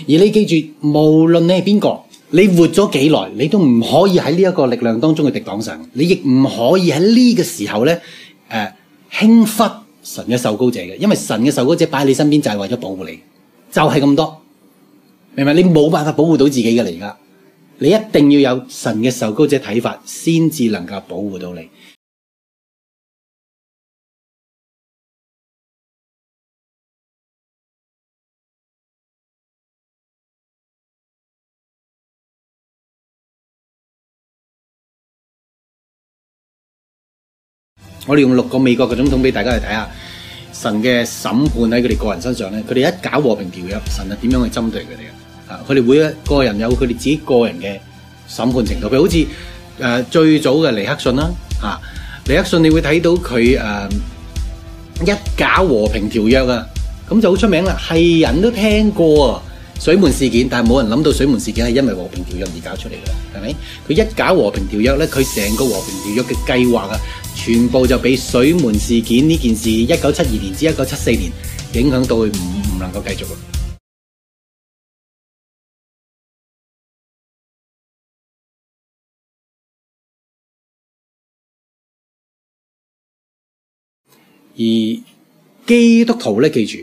而你記住，無論你係邊個，你活咗幾耐，你都唔可以喺呢一個力量當中去敵擋神，你亦唔可以喺呢個時候咧輕忽神嘅受膏者嘅，因為神嘅受膏者擺喺你身邊就係為咗保護你，就係咁多，明唔明？你冇辦法保護到自己嘅嚟㗎，你一定要有神嘅受膏者睇法，先至能夠保護到你。我哋用6個美國嘅總統俾大家去睇下神嘅審判喺佢哋個人身上咧，佢哋一搞和平條約，神係點樣去針對佢哋嘅？佢哋每一個人有佢哋自己個人嘅審判程度，譬如好似最早嘅尼克遜啦，尼克遜你會睇到佢一搞和平條約啊，咁就好出名啦，係人都聽過啊。水門事件，但係冇人諗到水門事件係因為和平條約而搞出嚟嘅，係咪？佢一搞和平條約咧，佢成個和平條約嘅計劃啊，全部就俾水門事件呢件事1972年至1974年影響到佢唔能夠繼續啦。而基督徒咧，記住，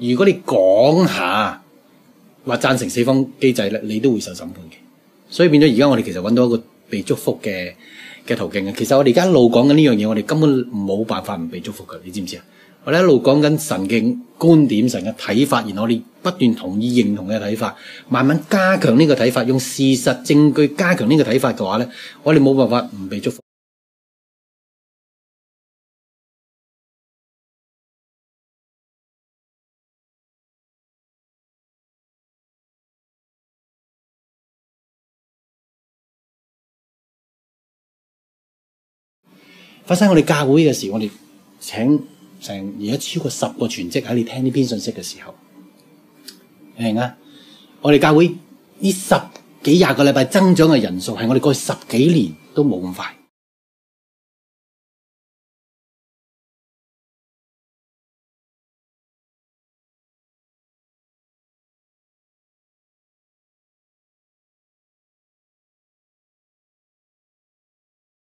如果你講下話贊成四方機制咧，你都會受審判嘅。所以變咗而家我哋其實揾到一個被祝福嘅途徑嘅。其實我哋而家一路講緊呢樣嘢，我哋根本冇辦法唔被祝福嘅，你知唔知啊？我哋一路講緊神嘅觀點、神嘅睇法，然後我哋不斷同意認同嘅睇法，慢慢加強呢個睇法，用事實證據加強呢個睇法嘅話咧，我哋冇辦法唔被祝福。發生我哋教會嘅時，我哋請成而家超過10個全職喺你聽呢篇信息嘅時候，明啊？我哋教會呢10幾20個禮拜增長嘅人數係我哋過去10幾年都冇咁快。